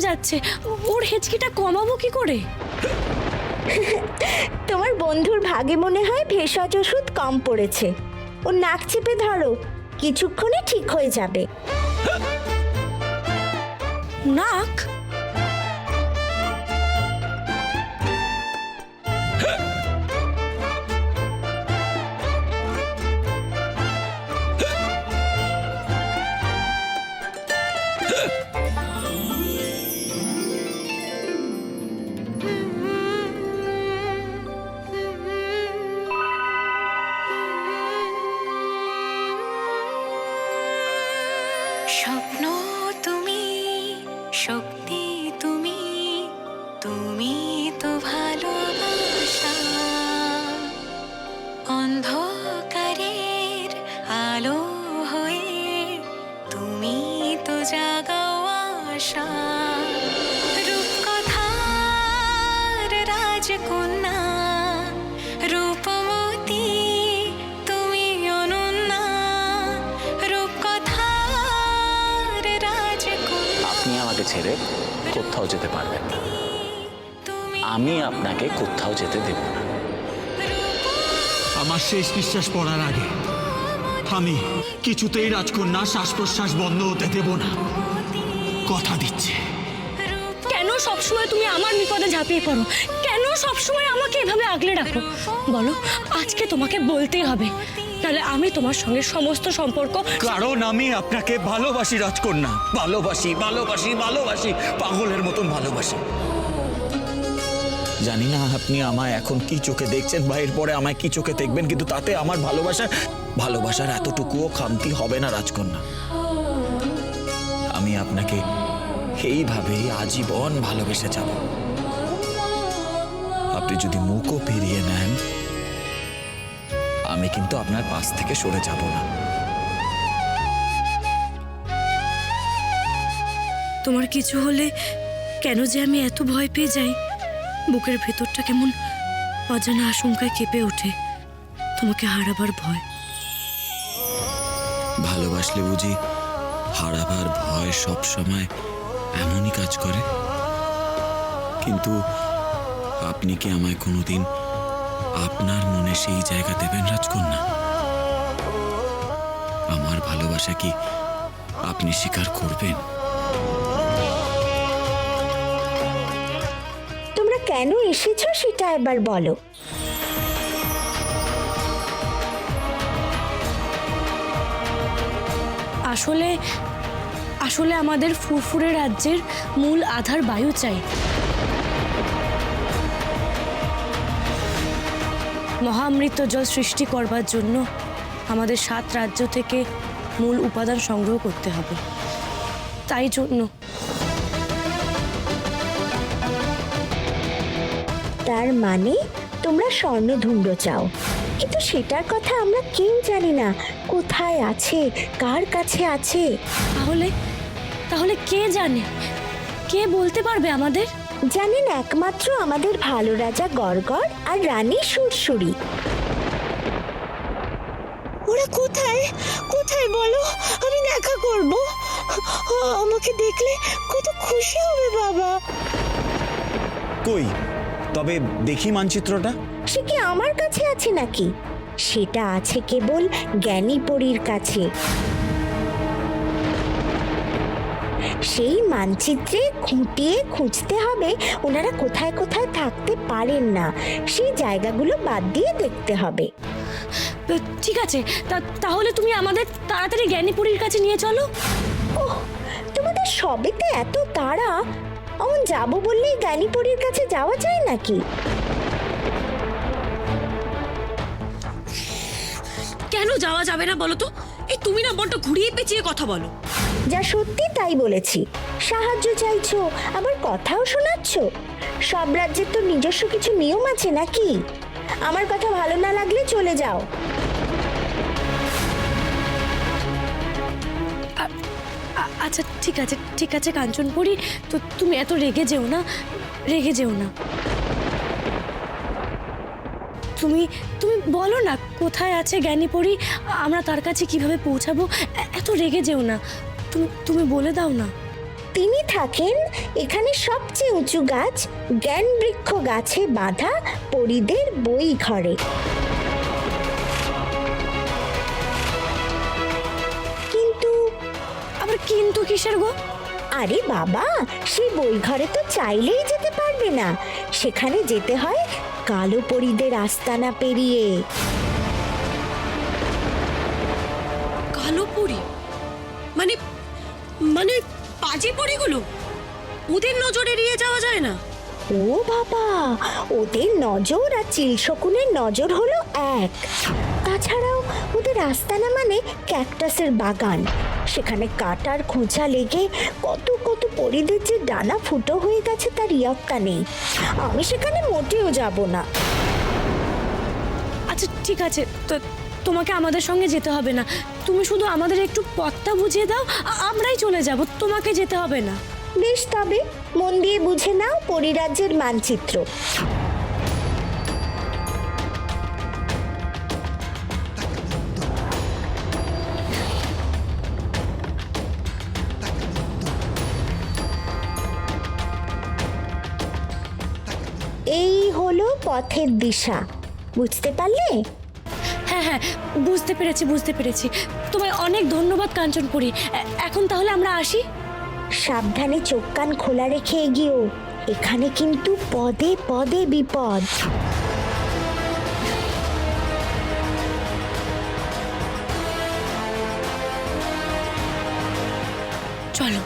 যাচ্ছে, ওর হেঁচকিটা কমাবো কি করে? তোমার বন্ধুর ভাগে মনে হয় ভেষজ ওষুধ কম পড়েছে। ও নাক চেপে ধরো, কিছুক্ষণে ঠিক হয়ে যাবে। নাক? স্বপ্ন তুমি, শক্তি তুমি, তুমি তো ভালোবাসা, অন্ধকারের আলো হয়ে তুমি তো জাগাও আশা, রূপকথার রাজকন্যা, রূপমতী তুমি অনন্যা, রূপকথার রাজকন্যা। আপনি আমাকে ছেড়ে কোথাও যেতে পারবেন না, আমি আপনাকে কোথাও যেতে দেব না। আমার শেষ নিঃশ্বাস পড়ার আগে আমি কিছুতেই রাজকন্যা শ্বাস প্রশ্বাস বন্ধ হতে দেব না, কথা দিচ্ছে। কেন সবসময় তুমি আমার বিপদে ঝাঁপিয়ে পড়ো? কেন সবসময় আমাকে এভাবে আগলে রাখো? বলো, আজকে তোমাকে বলতেই হবে, তাহলে আমি তোমার সঙ্গে সমস্ত সম্পর্ক। কারণ আমি আপনাকে ভালোবাসি রাজকন্যা, ভালোবাসি ভালোবাসি ভালোবাসি, পাগলের মতন ভালোবাসি। জানি না আপনি আমায় এখন কি চোখে দেখছেন বা এরপরে আমায় কি চোখে দেখবেন, কিন্তু তাতে আমার ভালোবাসার এতটুকুও খামতি হবে না রাজকন্যা। আমি আপনাকে এইভাবেই আজীবন ভালোবেসে যাব। আপনি যদি মুখও ফিরিয়ে নেন, আমি কিন্তু আপনার পাশ থেকে সরে যাব না। তোমার কিছু হলে কেন যে আমি এত ভয় পেয়ে যাই, বুকের ভেতরটা কেমন অজানা আশঙ্কায় কেঁপে ওঠে। তোমাকে হারাবার ভয়। ভালোবাসলে বুঝি হারাবার ভয় সব সময় এমনই কাজ করে? কিন্তু আপনি কি আমায় কোনোদিন আপনার মনে সেই জায়গা দেবেন রাজকন্যা? আমার ভালোবাসা কি আপনি স্বীকার করবেন? তোমরা কেন এসেছো সেটা এবার বলো। আসলে আসলে আমাদের ফুরফুরে রাজ্যের মূল আধার বায়ু চাই। মহামৃত জল সৃষ্টি করবার জন্য আমাদের 7 রাজ্য থেকে মূল উপাদান সংগ্রহ করতে হবে। তাই জন্য তার মানে তোমরা স্বর্ণধূম্র চাও, কিন্তু সেটার কথা আমরা কেউ জানি না, কোথায় আছে, কার কাছে আছে। তাহলে তাহলে কে জানে? কে বলতে পারবে আমাদের? জানেন একমাত্র আমাদের ভালো রাজা গড়গড় আর রানী সুরসুরি। ওরা কোথায় কোথায় বলো, আমি দেখা করব। আমাকে দেখলে কত খুশি হবে বাবা। কই তবে দেখি মানচিত্রটা। সে কি আমার কাছে আছে নাকি? সেটা আছে কেবল জ্ঞানী পরীর কাছে। সেই মানচিত্রে খুঁটিয়ে খুঁজতে হবে ওনারা কোথায় কোথায় থাকতে পারেন না, সেই জায়গাগুলো বাদ দিয়ে দেখতে হবে। ঠিক আছে, তাহলে তুমি আমাদের তাড়াতাড়ি জ্ঞানীপুরীর কাছে নিয়ে চলো। ওহ, তোমাদের সবেতে এত তাড়া, অমন যাবো বললেই জ্ঞানীপরীর কাছে যাওয়া যায় নাকি? কেন যাওয়া যাবে না বলো তো? এই তুমি না বড্ড ঘুরিয়ে পেঁচিয়ে কথা বলো। যা সত্যি তাই বলেছি। সাহায্য চাইছো, আবার কথাও শোনাচ্ছ। সব রাজ্যের তো নিজস্ব কিছু নিয়ম আছে নাকি? আমার কথা ভালো না লাগলে চলে যাও। আচ্ছা ঠিক আছে কাঞ্চনপুরী, তো তুমি এত রেগে যেও না, তুমি বলো না কোথায় আছে জ্ঞানীপরী, আমরা তার কাছে কিভাবে পৌঁছাবো। এত রেগে যেও না, তুমি বলে দাও না। তিনি থাকেন এখানে সবচেয়ে উঁচু গাছ জ্ঞান বৃক্ষ গাছে বাঁধা পরীদের বই ঘরে। কিন্তু আবার কিন্তু কিসের গো? আরে বাবা, সেই বই ঘরে তো চাইলেই যেতে পারবে না, সেখানে যেতে হয় কালো পরীদের আস্তানা পেরিয়ে। কালো পরি মানে মানে পাজি পরিগুলো, ওদের নজর এড়িয়ে যাওয়া যায় না? ও বাবা, ওদের নজর আর চিলশকুনের নজর হলো এক। তাছাড়াও ওদের আস্তানা মানে ক্যাকটাসের বাগান, সেখানে কাটার খোঁচা লেগে কত কত পরীদের যে ডানা ফুটো হয়ে গেছে তার ইয়ত্তা নেই। আমি সেখানে মোটেও যাব না। আচ্ছা ঠিক আছে, তো তোমাকে আমাদের সঙ্গে যেতে হবে না, তুমি শুধু আমাদের একটু পথটা বুঝিয়ে দাও, আমরাই চলে যাব, তোমাকে যেতে হবে না। বেশ, তবে মন দিয়ে বুঝে নাও পরিরাজ্যের মানচিত্র। এই হলো পথের দিশা, বুঝতে পারলে? হ্যাঁ হ্যাঁ, বুঝতে পেরেছি। তোমায় অনেক ধন্যবাদ কাঞ্চনপুরি। এখন তাহলে আমরা আসি। সাবধানে চোখ কান খোলা রেখে এগিও, এখানে কিন্তু পদে পদে বিপদ। চলো।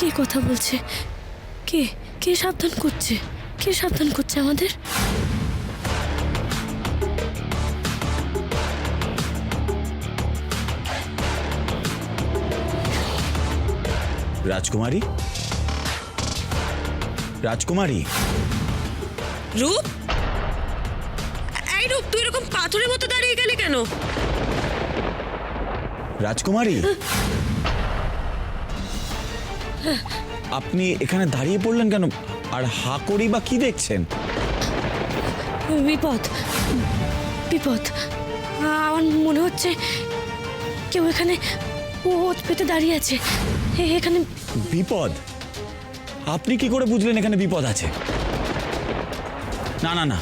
কে কথা বলছে? কে কে সাবধান করছে? কে সাবধান করছে আমাদের? রাজকুমারী, রাজকুমারী। রূপ, এই রূপ, তুই এরকম পাথরের মতো দাঁড়িয়ে গেলি কেন? রাজকুমারী, আপনি এখানে দাঁড়িয়ে পড়লেন কেন? আর হা করি বা কি দেখছেন? বিপদ, বিপদ। আমার মনে হচ্ছে কেউ এখানে ওত পেতে দাঁড়িয়ে আছে। এখানে বিপদ? আপনি কি করে বুঝলেন এখানে বিপদ আছে? না না না,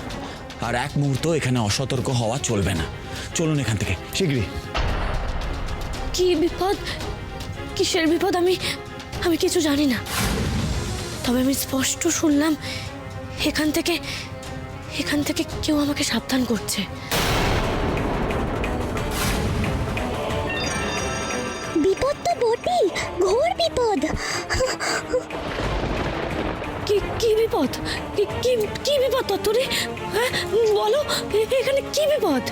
আর এক মুহূর্ত এখানে অসতর্ক হওয়া চলবে না। চলুন এখান থেকে শীঘ্রই। কি বিপদ? কিসের বিপদ? আমি কিছু জানি না, তবে আমি স্পষ্ট শুনলাম এখান থেকে কেউ আমাকে সাবধান করছে। বিপদ তো বটেই, ঘোর বিপদ। কি বিপদ? কি বিপদ তত্ত্বরে? হ্যাঁ বলো, এখানে কি বিপদ?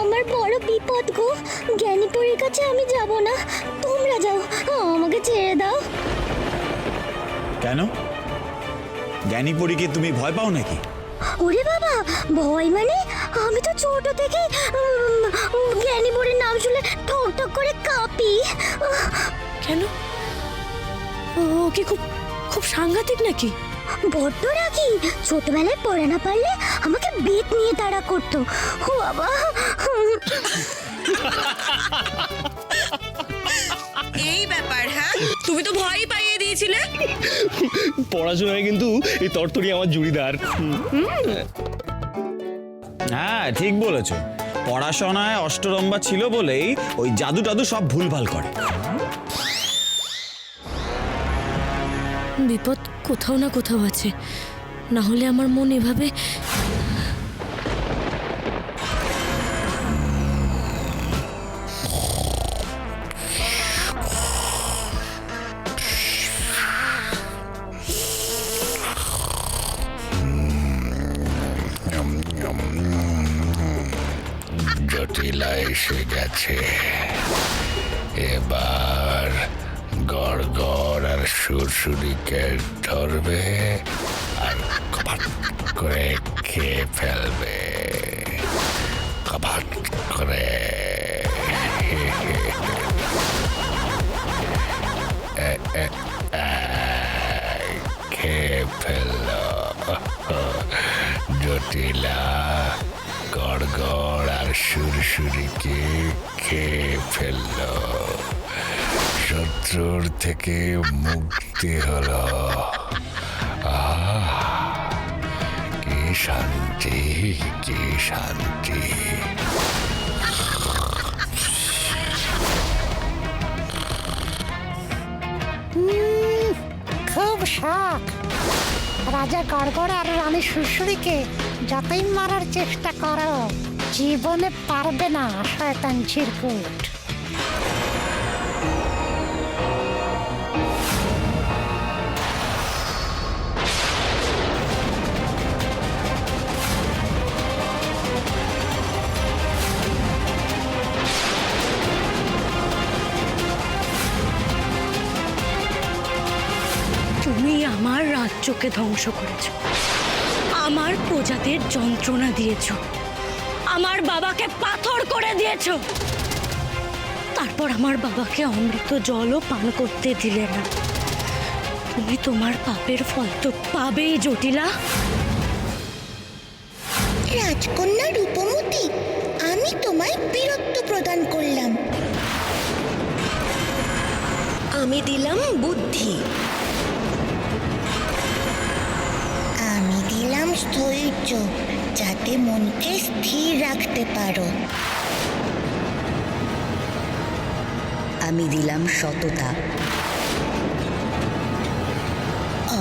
আমার বড় বিপদ গো, জ্ঞানীপুরীর কাছে আমি যাব না, তোমরা যাও, আমাকে ছেড়ে দাও। কেন? জ্ঞানীপরীকে তুমি ভয় পাও নাকি? ওরে বাবা, ভয় মানে? আমি তো ছোট থেকে জ্ঞানীপুরীর নাম শুনে ঠক ঠক করে কাঁপি। কেন? ও কি খুব সাংঘাতিক নাকি? বড্ড রাখি, ছোটবেলায় পড়া না পারলে আমাকে বেত নিয়ে তাড়া করতো। ও বাবা। এই ব্যাপার, হ্যাঁ? তুমি তো ভয়ই পাইয়ে দিয়েছিলে। পড়াশোনায় কিন্তু এই তরতরি আমার জুড়িদার। হ্যাঁ ঠিক বলেছো, পড়াশোনায় অষ্টরম্বা ছিল বলেই ওই জাদু টাদু সব ভুলভাল করে। বিপদ কোথাও না কোথাও আছে, না হলে আমার মন এভাবে জটিলা এসে গেছে, এবার গড়গড় আর সুরসুরিকে ধরবে আর কপাট করে খেয়ে ফেলবে, কপাট করে। খেয়ে ফেলল জটিলা, গড়গড় আর সুরসুরিকে খেয়ে ফেলল, শত্রুর থেকে মুক্তি হলো। কি শান্তি, কি শান্তি। খুব শখ। রাজা গড়গড় আর রানী সুরসুরিকে যতই মারার চেষ্টা করো, জীবনে পারবে না শয়তান চিরকুট। তুমি আমার রাজ্যকে ধ্বংস করেছ, আমার প্রজাদের যন্ত্রণা দিয়েছ, আমার বাবাকে পাথর করে দিয়েছ, তারপর আমার বাবাকে অমৃত জলও পান করতে দিলে না। তুমি তোমার পাপের ফল তো পাবেই জটিলা। রাজকন্যা রূপমতি, আমি তোমায় বীরত্ব প্রদান করলাম। আমি দিলাম বুদ্ধি। আমি দিলাম স্থৈর্য, যাতে মনকে স্থির রাখতে পারো। আমি দিলাম সততা।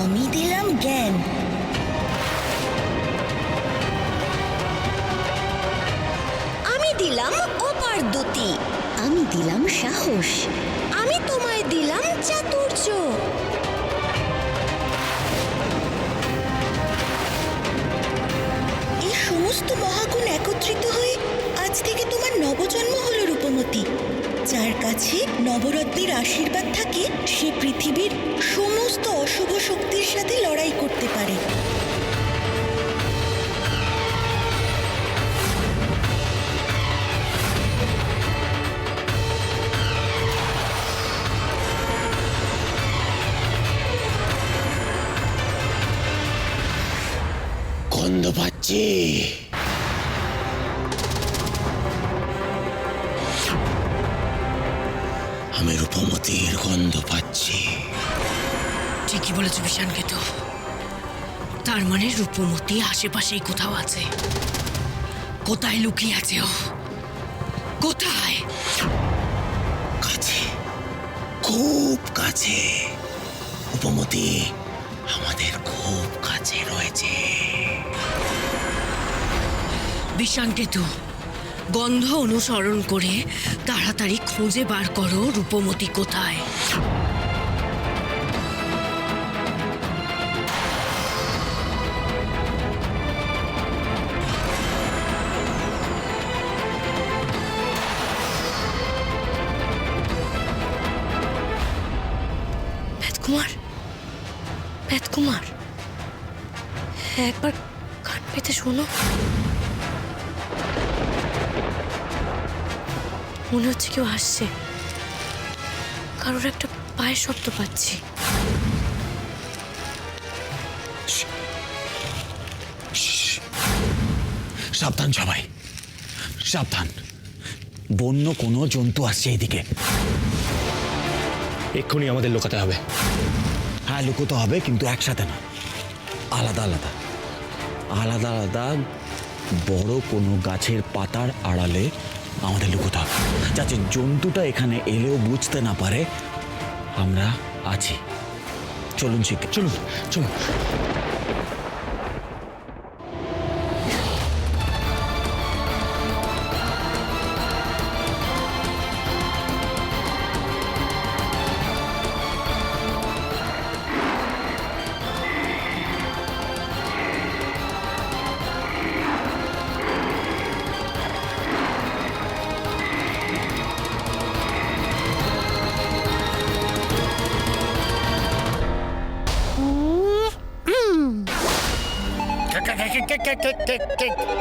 আমি দিলাম জ্ঞান। আমি দিলাম অপারদতি। আমি দিলাম সাহস। আমি তোমায় দিলাম চাতুর্য। এই সমস্ত মহাগুণ একত্রিত হয়ে আজ থেকে তোমার নবজন্ম হলো রূপমতি। যার কাছে নবরত্নের আশীর্বাদ থাকে, সে পৃথিবীর সমস্ত অশুভ শক্তির সাথে লড়াই করতে পারে। গন্ধ পাচ্ছি। আমি রূপমতির গন্ধ পাচ্ছি। ঠিকই বলেছো বিষাণকেতু, তার মানে রূপমতি আশেপাশেই কোথাও আছে। কোথায় লুকিয়ে আছে ও? কোথায়? কাছে, খুব কাছে। রূপমতি আমাদের খুব কাছে রয়েছে। বিষাণকেতু, গন্ধ অনুসরণ করে তাড়াতাড়ি খুঁজে বার করো রূপমতি কোথায়। বেদকুমার, বেদকুমার, একবার কান পেতে শোনো। মনে হচ্ছে কেউ আসছে, কারোর একটা পায়ের শব্দ পাচ্ছি। সাবধান সবাই, সাবধান। বন্য কোনো জন্তু আসছে এইদিকে। এক্ষুনি আমাদের লুকাতে হবে। হ্যাঁ, লুকোতে হবে, কিন্তু একসাথে না, আলাদা আলাদা আলাদা আলাদা বড় কোনো গাছের পাতার আড়ালে আমাদের লুকোতে হবে, যাতে জন্তুটা এখানে এলেও বুঝতে না পারে আমরা আছি। চলুন শিখে, চলুন চলুন।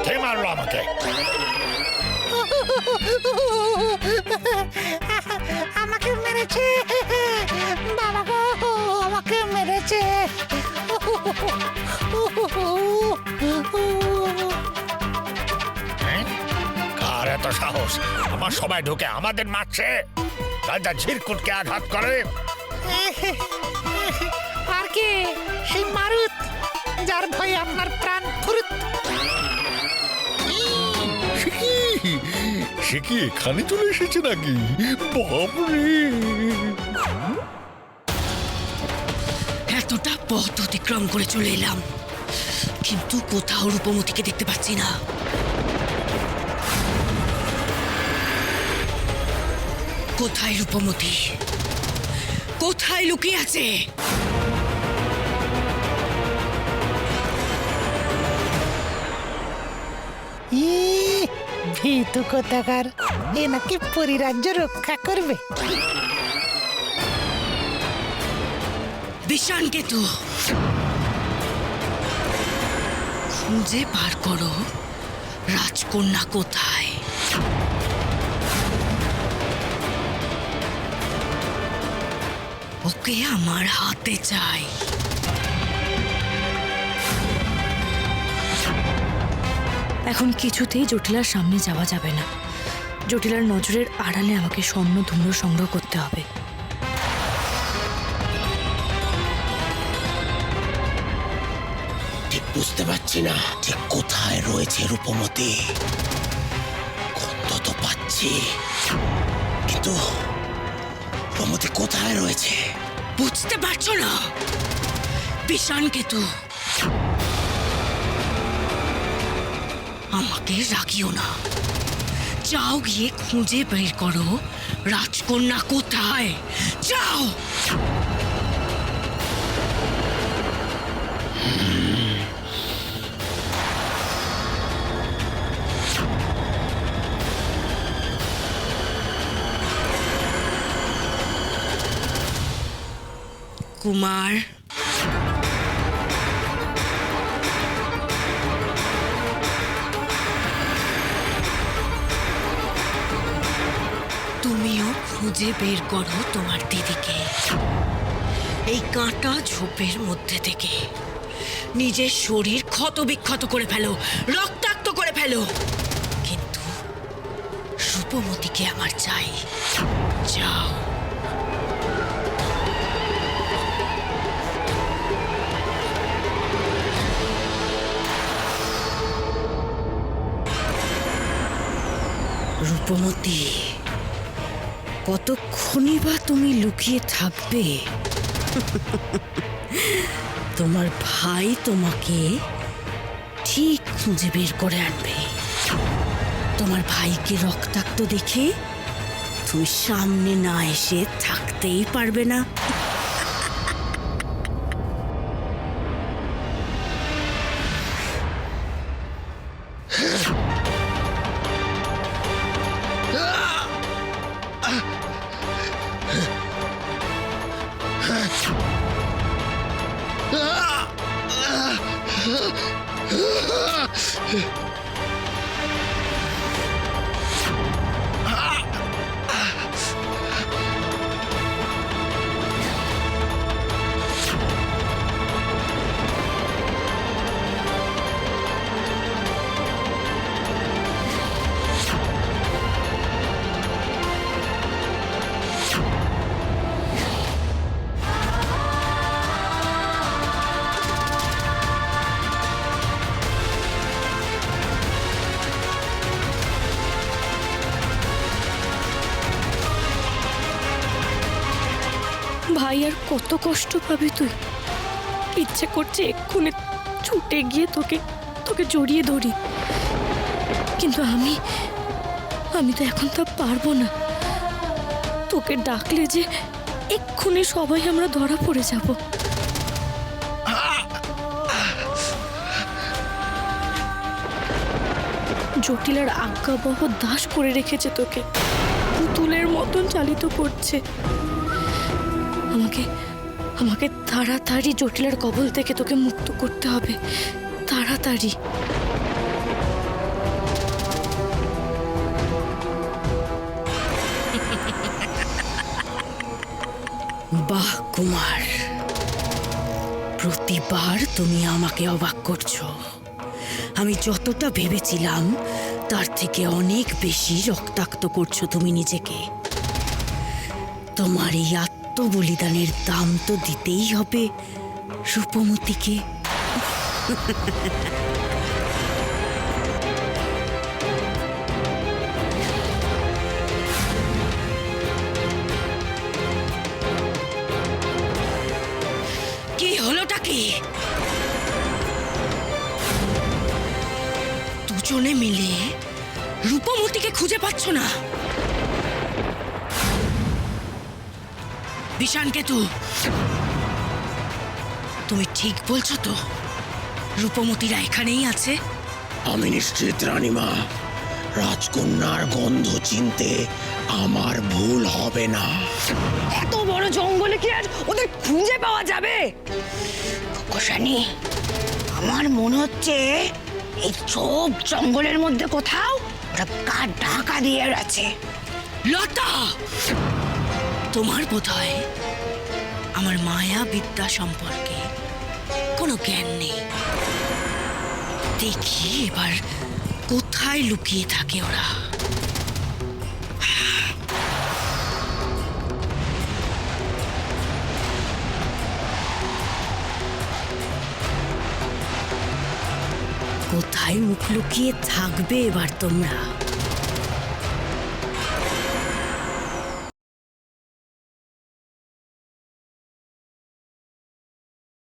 কে মারলো আমাকে? আমাকে মেরেছে বাবা গো, আমাকে মেরেছে। কার এত সাহস আমার সবাই ঢুকে আমাদের মারছে? রাজা ঝিরকুটকে আঘাত করে। আর কে? সেই মারুত, যার ভয়ে আপনার প্রাণ ফুরুত। সে কি এখানে চলে এসেছে নাকি? বাপরে! এতটা পথ অতিক্রম করে চলে এলাম, কিন্তু কোথাও রূপমতিকে দেখতে পাচ্ছি না। কোথায় রূপমতি? কোথায় লুকিয়ে আছে? ভীতু কোথাকার, এ নাকি পরিরাজ্য রক্ষা করবে। বিষাণকেতু, খুঁজে বার করো রাজকন্যা কোথায়। ওকে আমার হাতে চাই। এখন কিছুতেই জটিলার সামনে যাওয়া যাবে না। জটিলার নজরের আড়ালে আমাকে স্বর্ণ ধুম্র সংগ্রহ করতে হবে। ঠিক বুঝতে পারছি না ঠিক কোথায় রয়েছে রূপমতি। গন্ধ তো পাচ্ছি, কিন্তু রূপমতি কোথায় রয়েছে? বুঝতে পারছো না? বিষাণকেতু, আমাকে রাখিও না। যাও গিয়ে খুঁজে বের করো রাজকন্যা কোথায়। যাও। কুমার, তুমিও খুঁজে বের করো তোমার দিদিকে। এই কাঁটা ঝোপের মধ্যে থেকে নিজের শরীর ক্ষতবিক্ষত করে ফেলো, রক্তাক্ত করে ফেলো, কিন্তু রূপমতিকে আমার চাই। যাও। রূপমতি, কতক্ষণই বা তুমি লুকিয়ে থাকবে? তোমার ভাই তোমাকে ঠিক খুঁজে বের করে আনবে। তোমার ভাইকে রক্তাক্ত দেখে তুমি সামনে না এসে থাকতেই পারবে না। ভাই আর কত কষ্ট পাবি তুই। ইচ্ছে করছে এক্ষুনি ছুটে গিয়ে তোকে তোকে জড়িয়ে ধরি, কিন্তু আমি তো এখন তা পারবো না। তোকে ডাকলে যে এক্ষুনি সবাই আমরা ধরা পড়ে যাব। জটিলার আজ্ঞাবহ দাস করে রেখেছে তোকে, পুতুলের মতন চালিত করছে। আমাকে তাড়াতাড়ি জটিলার কবল থেকে তোকে মুক্ত করতে হবে, তাড়াতাড়ি। বাহ কুমার, প্রতিবার তুমি আমাকে অবাক করছো। আমি যতটা ভেবেছিলাম তার থেকে অনেক বেশি রক্তাক্ত করছো তুমি নিজেকে। তোমার এই আত্মবলিদানের দাম তো দিতেই হবে রূপমতিকে। কি হলোটা কি? দুজনে মিলে রূপমতিকে খুঁজে পাচ্ছ না? বিষাণকেতু, তুমি ঠিক বলছো তো? রূপমতিরা এখানেই আছে? আমি নিশ্চিত রানীমা, রাজকন্যার গন্ধ চিনতে আমার ভুল হবে না। এত বড় জঙ্গলে কি আর ওদের খুঁজে পাওয়া যাবে? কোষানি, আমার মনে হচ্ছে এই সব জঙ্গলের মধ্যে কোথাও ওরা কাঠ ঢাকা দিয়ে আছে। লতা, তোমার বোধহয় আমার মায়া বিদ্যা সম্পর্কে কোনো জ্ঞান নেই। দেখি এবার কোথায় লুকিয়ে থাকে ওরা। কোথায় মুখ লুকিয়ে থাকবে এবার তোমরা?